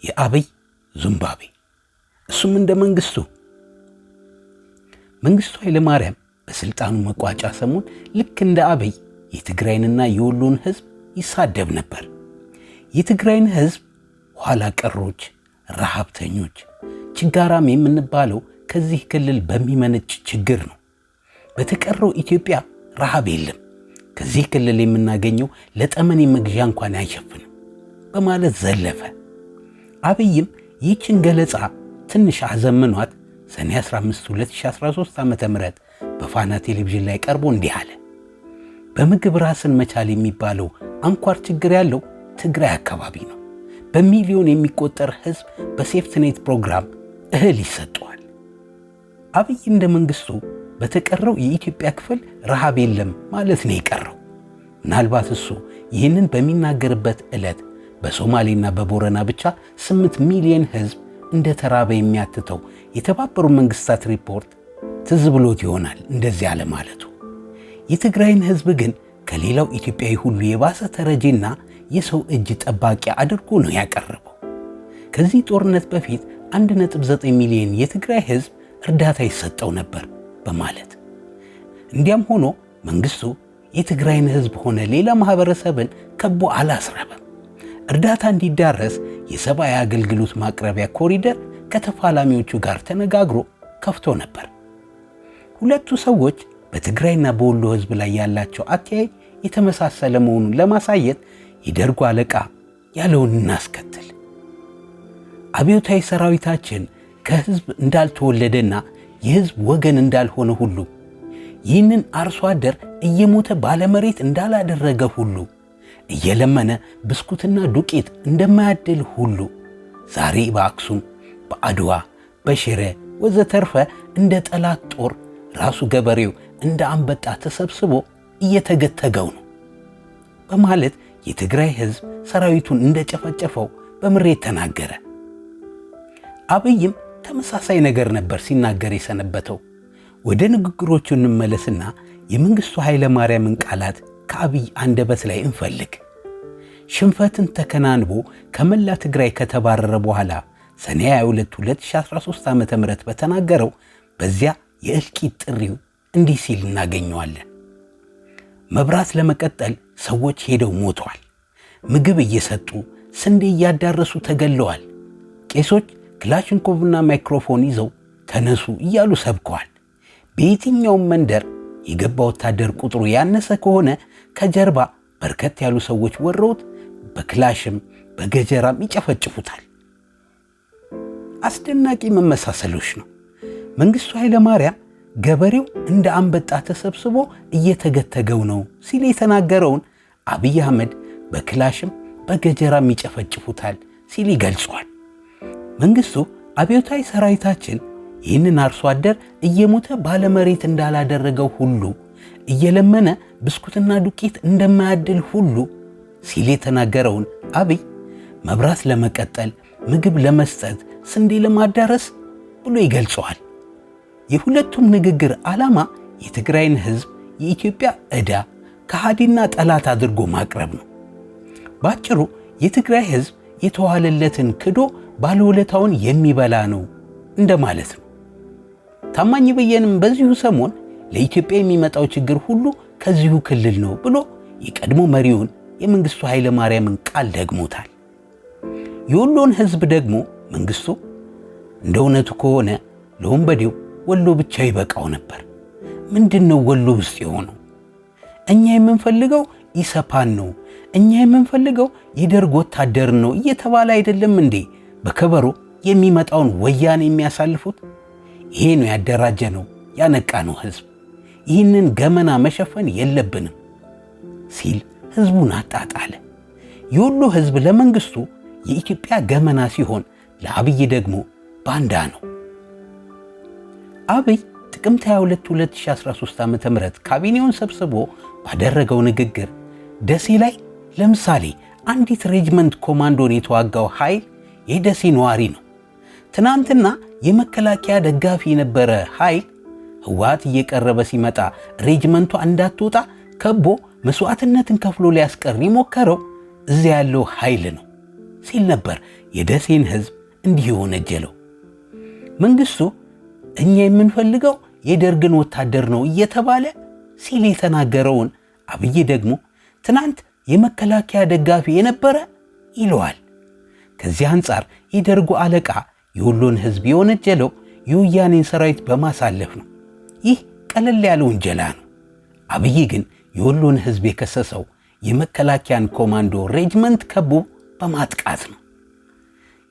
የአብይ ዙምባቤ። እሱም እንደ መንግስቱ ኃይለማርያም በስልጣኑ መቋጫ ሰሞን ልክ እንደ አብይ የትግራይንና የወሎን ህዝብ ይሳደብ ነበር። የትግራይን ህዝብ ኋላ ቀሮች፣ ረሃብተኞች፣ ችጋራም የምንባለው ከዚህ ክልል በሚመነጭ ችግር ነው። በተቀረው ኢትዮጵያ ረሃብ የለም፣ ከዚህ ክልል የምናገኘው ለጠመኔ መግዣ እንኳን አይሸፍንም በማለት ዘለፈ። አብይም ይህችን ገለጻ ትንሽ አዘምኗት ሰኔ 15 2013 ዓ.ም በፋና ቴሌቪዥን ላይ ቀርቦ እንዲህ አለ። በምግብ ራስን መቻል የሚባለው አንኳር ችግር ያለው ትግራይ አካባቢ ነው። በሚሊዮን የሚቆጠር ህዝብ በሴፍትኔት ፕሮግራም እህል ይሰጠዋል። አብይ እንደ መንግስቱ በተቀረው የኢትዮጵያ ክፍል ረሃብ የለም ማለት ነው የቀረው። ምናልባት እሱ ይህንን በሚናገርበት ዕለት በሶማሌና በቦረና ብቻ 8 ሚሊዮን ህዝብ እንደ ተራበ የሚያትተው የተባበሩት መንግስታት ሪፖርት ትዝ ብሎት ይሆናል እንደዚህ አለ ማለቱ። የትግራይን ህዝብ ግን ከሌላው ኢትዮጵያዊ ሁሉ የባሰ ተረጂና የሰው እጅ ጠባቂ አድርጎ ነው ያቀረበው። ከዚህ ጦርነት በፊት 1.9 ሚሊዮን የትግራይ ህዝብ እርዳታ ይሰጠው ነበር በማለት እንዲያም ሆኖ መንግስቱ የትግራይን ህዝብ ሆነ ሌላ ማህበረሰብን ከቦ አላስረበም። እርዳታ እንዲዳረስ የሰብአዊ አገልግሎት ማቅረቢያ ኮሪደር ከተፋላሚዎቹ ጋር ተነጋግሮ ከፍቶ ነበር። ሁለቱ ሰዎች በትግራይና በወሎ ህዝብ ላይ ያላቸው አተያይ የተመሳሰለ መሆኑን ለማሳየት የደርጉ አለቃ ያለውን እናስከትል። አብዮታዊ ሰራዊታችን ከህዝብ እንዳልተወለደና የህዝብ ወገን እንዳልሆነ ሁሉ ይህንን አርሶ አደር እየሞተ ባለመሬት እንዳላደረገ ሁሉ እየለመነ ብስኩትና ዱቄት እንደማያድል ሁሉ ዛሬ በአክሱም፣ በአድዋ፣ በሽረ ወዘተርፈ እንደ ጠላት ጦር ራሱ ገበሬው እንደ አንበጣ ተሰብስቦ እየተገተገው ነው በማለት የትግራይ ህዝብ ሰራዊቱን እንደጨፈጨፈው በምሬት ተናገረ። አብይም ተመሳሳይ ነገር ነበር ሲናገር የሰነበተው። ወደ ንግግሮቹ እንመለስና የመንግስቱ ኃይለማርያምን ቃላት ከአብይ አንደበት ላይ እንፈልግ። ሽንፈትን ተከናንቦ ከመላ ትግራይ ከተባረረ በኋላ ሰኔ 22 2013 ዓ.ም በተናገረው በዚያ የእልቂት ጥሪው እንዲህ ሲል እናገኘዋለን። መብራት ለመቀጠል ሰዎች ሄደው ሞተዋል። ምግብ እየሰጡ ስንዴ እያዳረሱ ተገለዋል። ቄሶች ክላሽንኮቭና ማይክሮፎን ይዘው ተነሱ እያሉ ሰብከዋል። በየትኛውም መንደር የገባ ወታደር ቁጥሩ ያነሰ ከሆነ ከጀርባ በርከት ያሉ ሰዎች ወረውት በክላሽም በገጀራም ይጨፈጭፉታል። አስደናቂ መመሳሰሎች ነው። መንግስቱ ኃይለማርያም ገበሬው እንደ አንበጣ ተሰብስቦ እየተገተገው ነው ሲል የተናገረውን አብይ አህመድ በክላሽም በገጀራም ይጨፈጭፉታል ሲል ይገልጸዋል። መንግስቱ አብዮታዊ ሰራዊታችን ይህንን አርሶ አደር እየሞተ ባለመሬት እንዳላደረገው ሁሉ እየለመነ ብስኩትና ዱቄት እንደማያድል ሁሉ ሲል የተናገረውን አብይ መብራት ለመቀጠል፣ ምግብ ለመስጠት፣ ስንዴ ለማዳረስ ብሎ ይገልጸዋል። የሁለቱም ንግግር ዓላማ የትግራይን ህዝብ የኢትዮጵያ ዕዳ ከሃዲና ጠላት አድርጎ ማቅረብ ነው። ባጭሩ የትግራይ ህዝብ የተዋለለትን ክዶ ባለውለታውን የሚበላ ነው እንደማለት ነው። ታማኝ በየነም በዚሁ ሰሞን ለኢትዮጵያ የሚመጣው ችግር ሁሉ ከዚሁ ክልል ነው ብሎ የቀድሞ መሪውን የመንግስቱ ኃይለማርያምን ቃል ደግሞታል። የወሎን ህዝብ ደግሞ መንግስቱ እንደ እውነቱ ከሆነ ለወንበዴው ወሎ ብቻ ይበቃው ነበር። ምንድነው ወሎ ውስጥ የሆነው? እኛ የምንፈልገው ኢሰፓን ነው፣ እኛ የምንፈልገው የደርግ ወታደር ነው እየተባለ አይደለም እንዴ በከበሮ የሚመጣውን ወያኔ የሚያሳልፉት? ይሄ ነው ያደራጀ ነው ያነቃ ነው ህዝብ። ይህንን ገመና መሸፈን የለብንም ሲል ህዝቡን አጣጣለ። የወሎ ህዝብ ለመንግስቱ የኢትዮጵያ ገመና ሲሆን ለአብይ ደግሞ ባንዳ ነው። አብይ ጥቅምት 22 2013 ዓ.ም ካቢኔውን ሰብስቦ ባደረገው ንግግር ደሴ ላይ ለምሳሌ አንዲት ሬጅመንት ኮማንዶን የተዋጋው ኃይል የደሴ ነዋሪ ነው። ትናንትና የመከላከያ ደጋፊ የነበረ ኃይል ህወሓት እየቀረበ ሲመጣ ሬጅመንቷ እንዳትወጣ ከቦ መስዋዕትነትን ከፍሎ ሊያስቀር የሞከረው እዚያ ያለው ኃይል ነው ሲል ነበር የደሴን ሕዝብ እንዲህ የወነጀለው። መንግሥቱ እኛ የምንፈልገው የደርግን ወታደር ነው እየተባለ ሲል የተናገረውን አብይ ደግሞ ትናንት የመከላከያ ደጋፊ የነበረ ይለዋል። ከዚህ አንጻር የደርጉ አለቃ የወሎን ሕዝብ የወነጀለው የወያኔን ሰራዊት በማሳለፍ ነው። ይህ ቀለል ያለ ውንጀላ ነው። አብይ ግን የወሎን ሕዝብ የከሰሰው የመከላከያን ኮማንዶ ሬጅመንት ከቦ በማጥቃት ነው።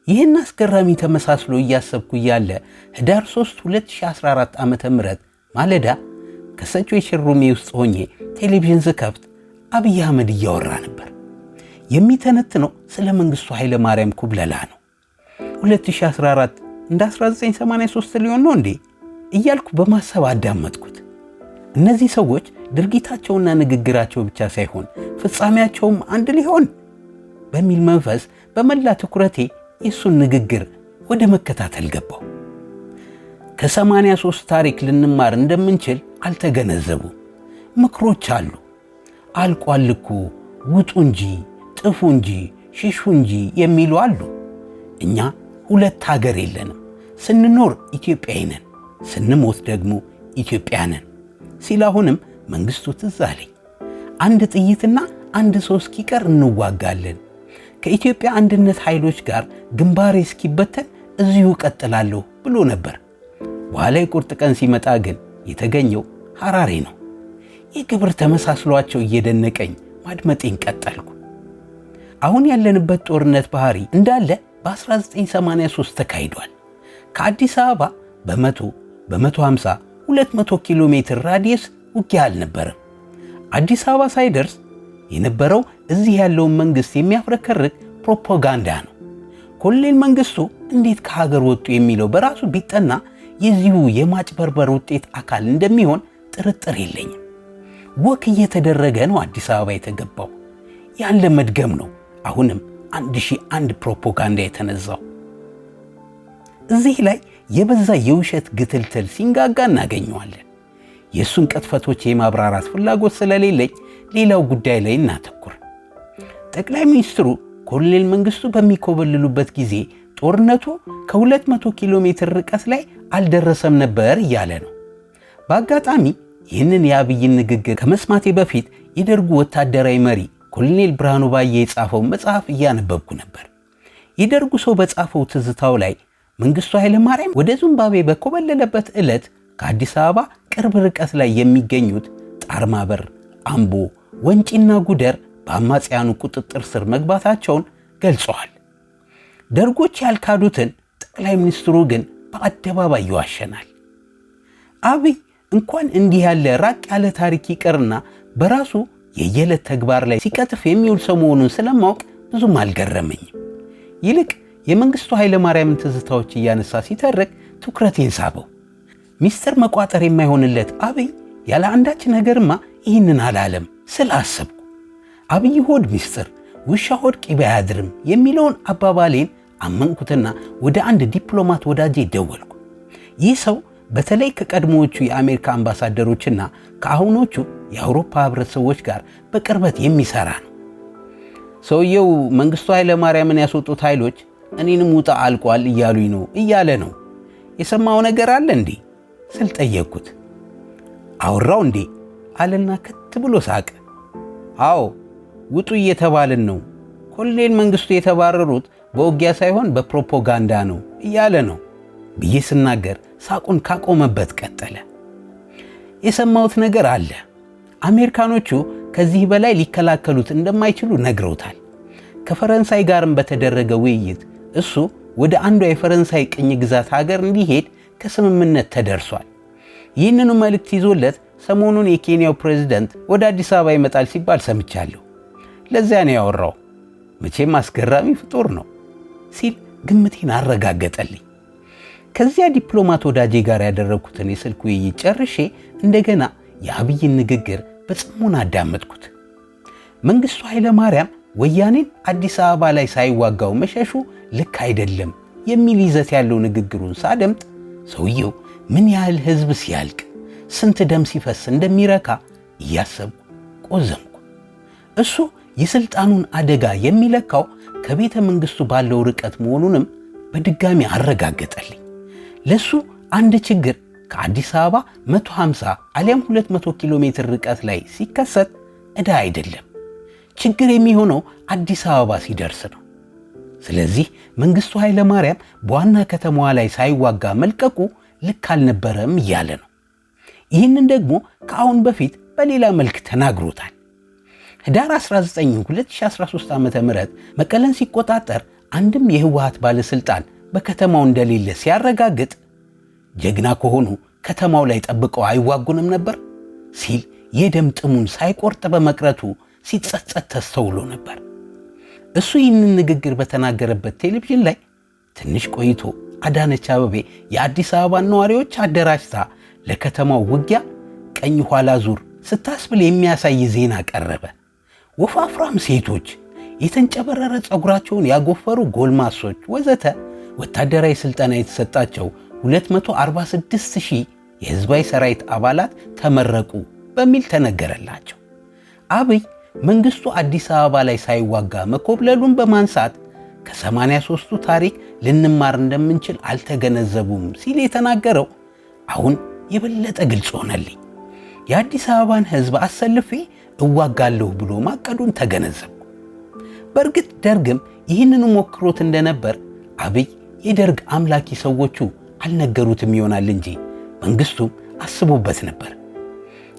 ይህን አስገራሚ ተመሳስሎ እያሰብኩ እያለ ህዳር 3 2014 ዓ.ም ማለዳ ከሰቾ ሩሜ ውስጥ ሆኜ ቴሌቪዥን ስከፍት አብይ አህመድ እያወራ ነበር። የሚተነትነው ስለ መንግሥቱ ኃይለ ማርያም ኩብለላ ነው። 2014 እንደ 1983 ሊሆን ነው እንዴ እያልኩ በማሰብ አዳመጥኩት። እነዚህ ሰዎች ድርጊታቸውና ንግግራቸው ብቻ ሳይሆን ፍጻሜያቸውም አንድ ሊሆን በሚል መንፈስ በመላ ትኩረቴ የእሱን ንግግር ወደ መከታተል ገባው። ከ83 ታሪክ ልንማር እንደምንችል አልተገነዘቡ። ምክሮች አሉ። አልቋል እኮ ውጡ እንጂ ጥፉ እንጂ ሽሹ እንጂ የሚሉ አሉ። እኛ ሁለት ሀገር የለንም። ስንኖር ኢትዮጵያዊ ነን፣ ስንሞት ደግሞ ኢትዮጵያ ነን ሲል አሁንም መንግሥቱ ትዝ አለኝ። አንድ ጥይትና አንድ ሰው እስኪቀር እንዋጋለን። ከኢትዮጵያ አንድነት ኃይሎች ጋር ግንባሬ እስኪበተን እዚሁ ቀጥላለሁ ብሎ ነበር። በኋላ የቁርጥ ቀን ሲመጣ ግን የተገኘው ሐራሬ ነው። የግብር ተመሳስሏቸው እየደነቀኝ ማድመጤን ቀጠልኩ። አሁን ያለንበት ጦርነት ባህሪ እንዳለ በ1983 ተካሂዷል። ከአዲስ አበባ በ100 በ150 200 ኪሎ ሜትር ራዲየስ ውጊያ አልነበረም። አዲስ አበባ ሳይደርስ የነበረው እዚህ ያለውን መንግሥት የሚያፍረከርክ ፕሮፓጋንዳ ነው። ኮሎኔል መንግሥቱ እንዴት ከሀገር ወጡ የሚለው በራሱ ቢጠና የዚሁ የማጭበርበር ውጤት አካል እንደሚሆን ጥርጥር የለኝም። ወክ እየተደረገ ነው አዲስ አበባ የተገባው። ያለ መድገም ነው አሁንም 1001 ፕሮፓጋንዳ የተነዛው። እዚህ ላይ የበዛ የውሸት ግትልትል ሲንጋጋ እናገኘዋለን። የእሱን ቅጥፈቶች የማብራራት ፍላጎት ስለሌለኝ ሌላው ጉዳይ ላይ እናተኩር። ጠቅላይ ሚኒስትሩ ኮሎኔል መንግሥቱ በሚኮበልሉበት ጊዜ ጦርነቱ ከ200 ኪሎ ሜትር ርቀት ላይ አልደረሰም ነበር እያለ ነው። በአጋጣሚ ይህንን የአብይን ንግግር ከመስማቴ በፊት የደርጉ ወታደራዊ መሪ ኮሎኔል ብርሃኑ ባዬ የጻፈው መጽሐፍ እያነበብኩ ነበር። የደርጉ ሰው በጻፈው ትዝታው ላይ መንግሥቱ ኃይለ ማርያም ወደ ዚምባብዌ በኮበለለበት ዕለት ከአዲስ አበባ ቅርብ ርቀት ላይ የሚገኙት ጣርማበር፣ አምቦ፣ ወንጪና ጉደር በአማጽያኑ ቁጥጥር ስር መግባታቸውን ገልጸዋል። ደርጎች ያልካዱትን ጠቅላይ ሚኒስትሩ ግን በአደባባይ ይዋሸናል። አብይ እንኳን እንዲህ ያለ ራቅ ያለ ታሪክ ይቅርና በራሱ የየዕለት ተግባር ላይ ሲቀጥፍ የሚውል ሰው መሆኑን ስለማወቅ ብዙም አልገረመኝም። ይልቅ የመንግሥቱ ኃይለ ማርያምን ትዝታዎች እያነሳ ሲተርክ ትኩረቴን ሳበው። ሚስጥር መቋጠር የማይሆንለት አብይ ያለ አንዳች ነገርማ ይህንን አላለም ስላሰብኩ አብይ ሆድ ሚስጥር ውሻ ሆድ ቅቤ አያድርም የሚለውን አባባሌን አመንኩትና ወደ አንድ ዲፕሎማት ወዳጄ ደወልኩ። ይህ ሰው በተለይ ከቀድሞዎቹ የአሜሪካ አምባሳደሮችና ከአሁኖቹ የአውሮፓ ህብረት ሰዎች ጋር በቅርበት የሚሰራ ነው። ሰውየው መንግሥቱ ኃይለ ማርያምን ያስወጡት ኃይሎች እኔንም ውጣ አልቋል እያሉኝ ነው እያለ ነው። የሰማው ነገር አለ እንዴ ስል ጠየቅኩት። አወራው እንዴ አለና ከት ብሎ ሳቀ። አዎ ውጡ እየተባልን ነው። ኮሎኔል መንግሥቱ የተባረሩት በውጊያ ሳይሆን በፕሮፓጋንዳ ነው እያለ ነው ብዬ ስናገር ሳቁን ካቆመበት ቀጠለ። የሰማሁት ነገር አለ። አሜሪካኖቹ ከዚህ በላይ ሊከላከሉት እንደማይችሉ ነግረውታል። ከፈረንሳይ ጋርም በተደረገ ውይይት እሱ ወደ አንዷ የፈረንሳይ ቅኝ ግዛት ሀገር እንዲሄድ ከስምምነት ተደርሷል። ይህንኑ መልእክት ይዞለት ሰሞኑን የኬንያው ፕሬዝዳንት ወደ አዲስ አበባ ይመጣል ሲባል ሰምቻለሁ። ለዚያ ነው ያወራው። መቼም አስገራሚ ፍጡር ነው ሲል ግምቴን አረጋገጠልኝ። ከዚያ ዲፕሎማት ወዳጄ ጋር ያደረግኩትን የስልክ ውይይት ጨርሼ እንደገና የአብይን ንግግር በጽሞና አዳመጥኩት። መንግሥቱ ኃይለ ማርያም ወያኔን አዲስ አበባ ላይ ሳይዋጋው መሸሹ ልክ አይደለም የሚል ይዘት ያለው ንግግሩን ሳደምጥ ሰውየው ምን ያህል ሕዝብ ሲያልቅ ስንት ደም ሲፈስ እንደሚረካ እያሰብኩ ቆዘምኩ። እሱ የሥልጣኑን አደጋ የሚለካው ከቤተ መንግሥቱ ባለው ርቀት መሆኑንም በድጋሚ አረጋገጠልኝ። ለሱ አንድ ችግር ከአዲስ አበባ 150 አሊያም 200 ኪሎ ሜትር ርቀት ላይ ሲከሰት ዕዳ አይደለም፣ ችግር የሚሆነው አዲስ አበባ ሲደርስ ነው። ስለዚህ መንግሥቱ ኃይለ ማርያም በዋና ከተማዋ ላይ ሳይዋጋ መልቀቁ ልክ አልነበረም እያለ ነው። ይህንን ደግሞ ከአሁን በፊት በሌላ መልክ ተናግሮታል። ህዳር 19 2013 ዓ.ም መቀለን ሲቆጣጠር አንድም የህወሓት ባለሥልጣን በከተማው እንደሌለ ሲያረጋግጥ ጀግና ከሆኑ ከተማው ላይ ጠብቀው አይዋጉንም ነበር ሲል የደም ጥሙን ሳይቆርጥ በመቅረቱ ሲጸጸት ተስተውሎ ነበር። እሱ ይህንን ንግግር በተናገረበት ቴሌቪዥን ላይ ትንሽ ቆይቶ አዳነች አቤቤ የአዲስ አበባን ነዋሪዎች አደራጅታ ለከተማው ውጊያ ቀኝ ኋላ ዙር ስታስብል የሚያሳይ ዜና ቀረበ። ወፋፍራም ሴቶች፣ የተንጨበረረ ፀጉራቸውን ያጎፈሩ ጎልማሶች ወዘተ ወታደራዊ ሥልጠና የተሰጣቸው 246,000 የሕዝባዊ ሰራዊት አባላት ተመረቁ በሚል ተነገረላቸው። አብይ መንግሥቱ አዲስ አበባ ላይ ሳይዋጋ መኮብለሉን በማንሳት ከ83ቱ ታሪክ ልንማር እንደምንችል አልተገነዘቡም ሲል የተናገረው አሁን የበለጠ ግልጽ ሆነልኝ። የአዲስ አበባን ሕዝብ አሰልፌ እዋጋለሁ ብሎ ማቀዱን ተገነዘብኩ። በእርግጥ ደርግም ይህንን ሞክሮት እንደነበር አብይ የደርግ አምላኪ ሰዎቹ አልነገሩትም ይሆናል እንጂ መንግሥቱም አስቦበት ነበር።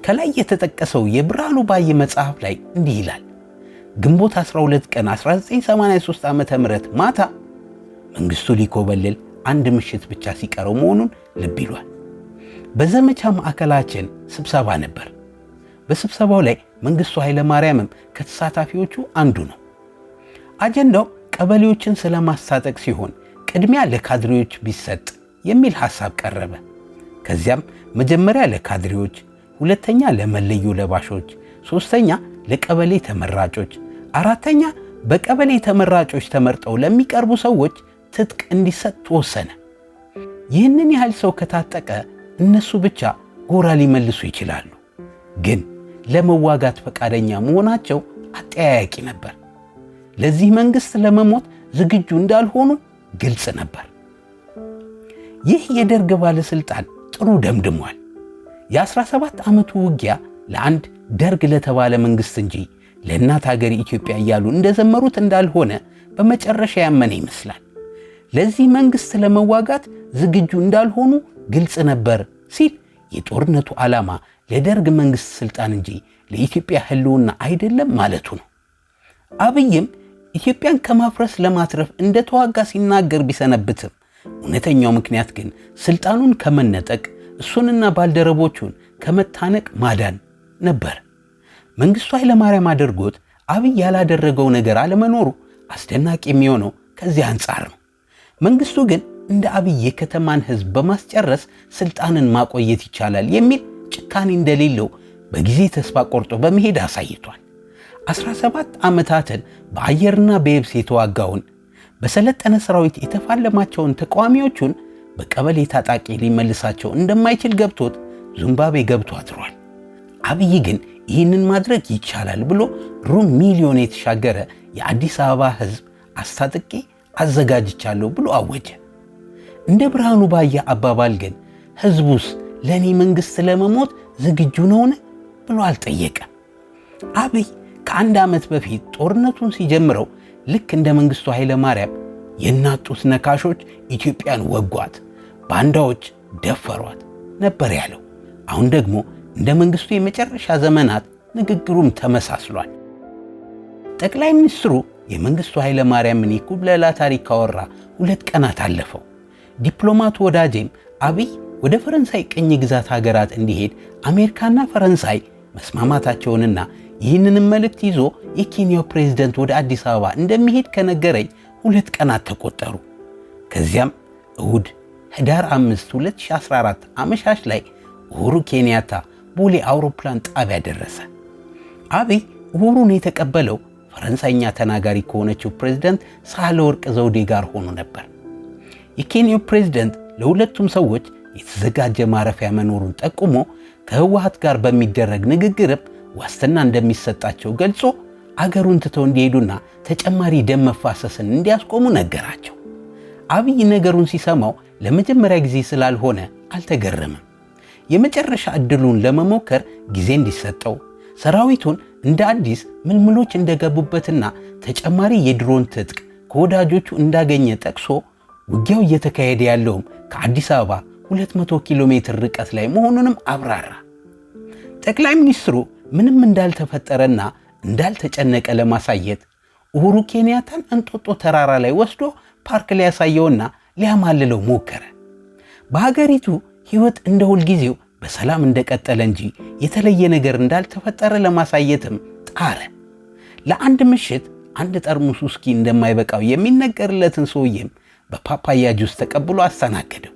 ከላይ የተጠቀሰው የብርሃኑ ባየ መጽሐፍ ላይ እንዲህ ይላል። ግንቦት 12 ቀን 1983 ዓ.ም ማታ መንግሥቱ ሊኮበልል አንድ ምሽት ብቻ ሲቀረው መሆኑን ልብ ይሏል። በዘመቻ ማዕከላችን ስብሰባ ነበር። በስብሰባው ላይ መንግሥቱ ኃይለ ማርያምም ከተሳታፊዎቹ አንዱ ነው። አጀንዳው ቀበሌዎችን ስለማስታጠቅ ሲሆን ቅድሚያ ለካድሬዎች ቢሰጥ የሚል ሐሳብ ቀረበ። ከዚያም መጀመሪያ ለካድሬዎች፣ ሁለተኛ ለመለዮ ለባሾች፣ ሦስተኛ ለቀበሌ ተመራጮች፣ አራተኛ በቀበሌ ተመራጮች ተመርጠው ለሚቀርቡ ሰዎች ትጥቅ እንዲሰጥ ተወሰነ። ይህንን ያህል ሰው ከታጠቀ እነሱ ብቻ ጎራ ሊመልሱ ይችላሉ። ግን ለመዋጋት ፈቃደኛ መሆናቸው አጠያያቂ ነበር። ለዚህ መንግሥት ለመሞት ዝግጁ እንዳልሆኑ ግልጽ ነበር። ይህ የደርግ ባለሥልጣን ጥሩ ደምድሟል። የ17 ዓመቱ ውጊያ ለአንድ ደርግ ለተባለ መንግሥት እንጂ ለእናት ሀገር ኢትዮጵያ እያሉ እንደዘመሩት እንዳልሆነ በመጨረሻ ያመነ ይመስላል። ለዚህ መንግሥት ለመዋጋት ዝግጁ እንዳልሆኑ ግልጽ ነበር ሲል የጦርነቱ ዓላማ ለደርግ መንግሥት ሥልጣን እንጂ ለኢትዮጵያ ሕልውና አይደለም ማለቱ ነው። አብይም ኢትዮጵያን ከማፍረስ ለማትረፍ እንደተዋጋ ሲናገር ቢሰነብትም እውነተኛው ምክንያት ግን ሥልጣኑን ከመነጠቅ እሱንና ባልደረቦቹን ከመታነቅ ማዳን ነበር። መንግሥቱ ኃይለማርያም አድርጎት አብይ ያላደረገው ነገር አለመኖሩ አስደናቂ የሚሆነው ከዚህ አንጻር ነው። መንግሥቱ ግን እንደ አብይ የከተማን ሕዝብ በማስጨረስ ሥልጣንን ማቆየት ይቻላል የሚል ጭካኔ እንደሌለው በጊዜ ተስፋ ቆርጦ በመሄድ አሳይቷል። 17 ዓመታትን በአየርና በየብስ የተዋጋውን በሰለጠነ ሰራዊት የተፋለማቸውን ተቃዋሚዎቹን በቀበሌ ታጣቂ ሊመልሳቸው እንደማይችል ገብቶት ዚምባብዌ ገብቶ አድሯል። አብይ ግን ይህንን ማድረግ ይቻላል ብሎ ሩብ ሚሊዮን የተሻገረ የአዲስ አበባ ሕዝብ አስታጥቄ አዘጋጅቻለሁ ብሎ አወጀ። እንደ ብርሃኑ ባየ አባባል ግን ሕዝቡስ ለእኔ መንግሥት ለመሞት ዝግጁ ነውን ብሎ አልጠየቀም። አብይ ከአንድ ዓመት በፊት ጦርነቱን ሲጀምረው ልክ እንደ መንግሥቱ ኃይለ ማርያም የናጡት ነካሾች ኢትዮጵያን ወጓት፣ ባንዳዎች ደፈሯት ነበር ያለው። አሁን ደግሞ እንደ መንግሥቱ የመጨረሻ ዘመናት ንግግሩም ተመሳስሏል። ጠቅላይ ሚኒስትሩ የመንግሥቱ ኃይለ ማርያምን የኩብለላ ታሪክ ካወራ 2 ቀናት አለፈው። ዲፕሎማቱ ወዳጄም አብይ ወደ ፈረንሳይ ቅኝ ግዛት ሀገራት እንዲሄድ አሜሪካና ፈረንሳይ መስማማታቸውንና ይህንንም መልእክት ይዞ የኬንያው ፕሬዝደንት ወደ አዲስ አበባ እንደሚሄድ ከነገረኝ 2 ቀናት ተቆጠሩ። ከዚያም እሁድ ህዳር 5 2014 አመሻሽ ላይ ኡሁሩ ኬንያታ ቦሌ አውሮፕላን ጣቢያ ደረሰ። አብይ ኡሁሩን የተቀበለው ፈረንሳይኛ ተናጋሪ ከሆነችው ፕሬዝደንት ሳህለወርቅ ዘውዴ ጋር ሆኖ ነበር። የኬንያው ፕሬዝደንት ለሁለቱም ሰዎች የተዘጋጀ ማረፊያ መኖሩን ጠቁሞ ከህወሓት ጋር በሚደረግ ንግግርም ዋስትና እንደሚሰጣቸው ገልጾ አገሩን ትተው እንዲሄዱና ተጨማሪ ደም መፋሰስን እንዲያስቆሙ ነገራቸው። አብይ ነገሩን ሲሰማው ለመጀመሪያ ጊዜ ስላልሆነ አልተገረመም። የመጨረሻ ዕድሉን ለመሞከር ጊዜ እንዲሰጠው ሰራዊቱን እንደ አዲስ ምልምሎች እንደገቡበትና ተጨማሪ የድሮን ትጥቅ ከወዳጆቹ እንዳገኘ ጠቅሶ ውጊያው እየተካሄደ ያለውም ከአዲስ አበባ 200 ኪሎ ሜትር ርቀት ላይ መሆኑንም አብራራ። ጠቅላይ ሚኒስትሩ ምንም እንዳልተፈጠረና እንዳልተጨነቀ ለማሳየት ኡሁሩ ኬንያታን እንጦጦ ተራራ ላይ ወስዶ ፓርክ ሊያሳየውና ሊያማልለው ሞከረ። በሀገሪቱ ሕይወት እንደ ሁልጊዜው በሰላም እንደቀጠለ እንጂ የተለየ ነገር እንዳልተፈጠረ ለማሳየትም ጣረ። ለአንድ ምሽት አንድ ጠርሙስ ውስኪ እንደማይበቃው የሚነገርለትን ሰውዬም በፓፓያ ጁስ ተቀብሎ አስተናገደው።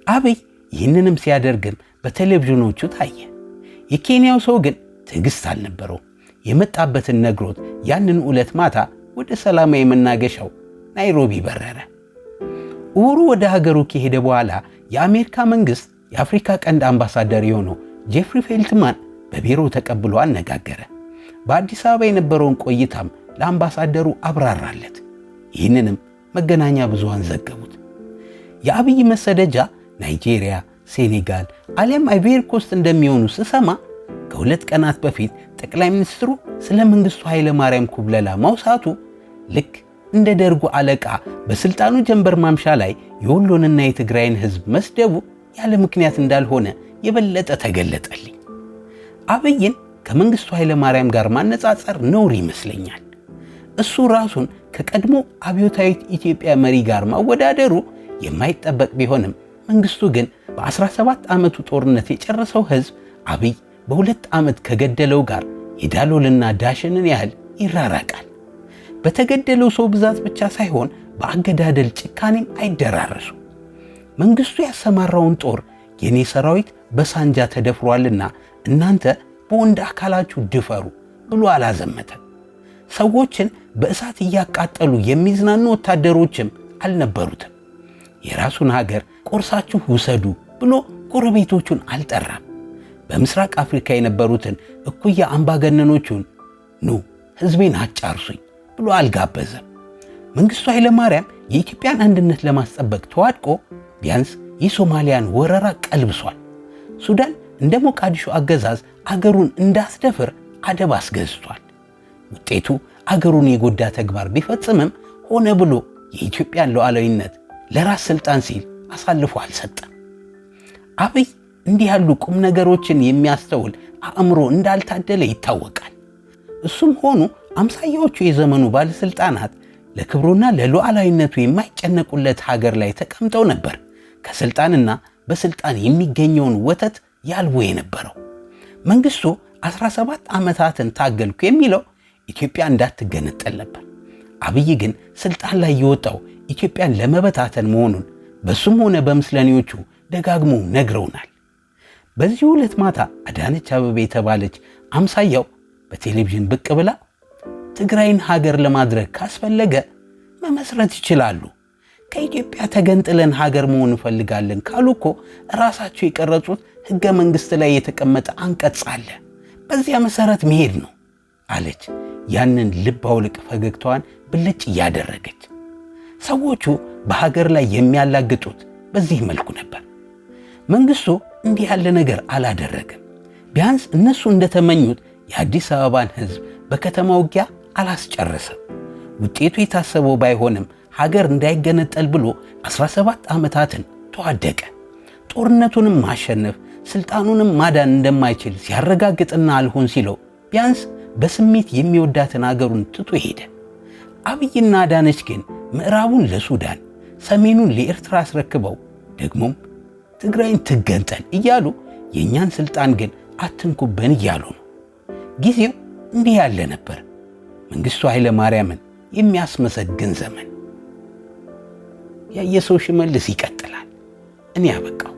አብይ ይህንንም ሲያደርግም በቴሌቪዥኖቹ ታየ። የኬንያው ሰው ግን ትዕግሥት አልነበረው። የመጣበትን ነግሮት ያንን ዕለት ማታ ወደ ሰላማዊ መናገሻው ናይሮቢ በረረ። ኡሁሩ ወደ ሀገሩ ከሄደ በኋላ የአሜሪካ መንግሥት የአፍሪካ ቀንድ አምባሳደር የሆነው ጄፍሪ ፌልትማን በቢሮው ተቀብሎ አነጋገረ። በአዲስ አበባ የነበረውን ቆይታም ለአምባሳደሩ አብራራለት። ይህንንም መገናኛ ብዙሃን ዘገቡት። የአብይ መሰደጃ ናይጄሪያ፣ ሴኔጋል አሊያም አይቬሪ ኮስት እንደሚሆኑ ስሰማ ከ2 ቀናት በፊት ጠቅላይ ሚኒስትሩ ስለ መንግሥቱ ኃይለ ማርያም ኩብለላ ማውሳቱ ልክ እንደ ደርጉ አለቃ በሥልጣኑ ጀንበር ማምሻ ላይ የወሎንና የትግራይን ሕዝብ መስደቡ ያለ ምክንያት እንዳልሆነ የበለጠ ተገለጠልኝ። አብይን ከመንግሥቱ ኃይለ ማርያም ጋር ማነጻጸር ነውር ይመስለኛል። እሱ ራሱን ከቀድሞ አብዮታዊት ኢትዮጵያ መሪ ጋር ማወዳደሩ የማይጠበቅ ቢሆንም መንግሥቱ ግን በ17 ዓመቱ ጦርነት የጨረሰው ሕዝብ አብይ በ2 ዓመት ከገደለው ጋር የዳሎልና ዳሽንን ያህል ይራራቃል። በተገደለው ሰው ብዛት ብቻ ሳይሆን በአገዳደል ጭካኔም አይደራረሱ። መንግሥቱ ያሰማራውን ጦር የኔ ሰራዊት በሳንጃ ተደፍሯልና እናንተ በወንድ አካላችሁ ድፈሩ ብሎ አላዘመተም። ሰዎችን በእሳት እያቃጠሉ የሚዝናኑ ወታደሮችም አልነበሩትም። የራሱን ሀገር ቆርሳችሁ ውሰዱ ብሎ ጎረቤቶቹን አልጠራም። በምስራቅ አፍሪካ የነበሩትን እኩያ አምባገነኖቹን ኑ ሕዝቤን አጫርሱኝ ብሎ አልጋበዘም። መንግሥቱ ኃይለ ማርያም የኢትዮጵያን አንድነት ለማስጠበቅ ተዋድቆ ቢያንስ የሶማሊያን ወረራ ቀልብሷል። ሱዳን እንደ ሞቃዲሾ አገዛዝ አገሩን እንዳስደፍር አደብ አስገዝቷል። ውጤቱ አገሩን የጎዳ ተግባር ቢፈጽምም ሆነ ብሎ የኢትዮጵያን ሉዓላዊነት ለራስ ሥልጣን ሲል አሳልፎ አልሰጠም። አብይ እንዲህ ያሉ ቁም ነገሮችን የሚያስተውል አእምሮ እንዳልታደለ ይታወቃል። እሱም ሆኑ አምሳያዎቹ የዘመኑ ባለሥልጣናት ለክብሩና ለሉዓላዊነቱ የማይጨነቁለት ሀገር ላይ ተቀምጠው ነበር ከሥልጣንና በሥልጣን የሚገኘውን ወተት ያልቦ የነበረው። መንግሥቱ 17 ዓመታትን ታገልኩ የሚለው ኢትዮጵያ እንዳትገነጠል ነበር። አብይ ግን ሥልጣን ላይ የወጣው ኢትዮጵያን ለመበታተን መሆኑን በሱም ሆነ በምስለኔዎቹ ደጋግሞ ነግረውናል። በዚህ ዕለት ማታ አዳነች አበቤ የተባለች አምሳያው በቴሌቪዥን ብቅ ብላ ትግራይን ሀገር ለማድረግ ካስፈለገ መመስረት ይችላሉ፣ ከኢትዮጵያ ተገንጥለን ሀገር መሆን እንፈልጋለን ካሉ እኮ ራሳቸው የቀረጹት ሕገ መንግሥት ላይ የተቀመጠ አንቀጽ አለ፣ በዚያ መሠረት መሄድ ነው አለች። ያንን ልብ አውልቅ ፈገግታዋን ብልጭ እያደረገች። ሰዎቹ በሀገር ላይ የሚያላግጡት በዚህ መልኩ ነበር። መንግሥቱ እንዲህ ያለ ነገር አላደረገም። ቢያንስ እነሱ እንደተመኙት የአዲስ አበባን ሕዝብ በከተማ ውጊያ አላስጨረሰም። ውጤቱ የታሰበው ባይሆንም ሀገር እንዳይገነጠል ብሎ 17 ዓመታትን ተዋደቀ። ጦርነቱንም ማሸነፍ ሥልጣኑንም ማዳን እንደማይችል ሲያረጋግጥና አልሆን ሲለው ቢያንስ በስሜት የሚወዳትን አገሩን ትቶ ሄደ። አብይና አዳነች ግን ምዕራቡን ለሱዳን፣ ሰሜኑን ለኤርትራ አስረክበው ደግሞም ትግራይን ትገንጠል እያሉ የእኛን ሥልጣን ግን አትንኩበን እያሉ ነው። ጊዜው እንዲህ ያለ ነበር። መንግሥቱ ኃይለ ማርያምን የሚያስመሰግን ዘመን። ያየሰው ሽመልስ ይቀጥላል። እኔ አበቃው።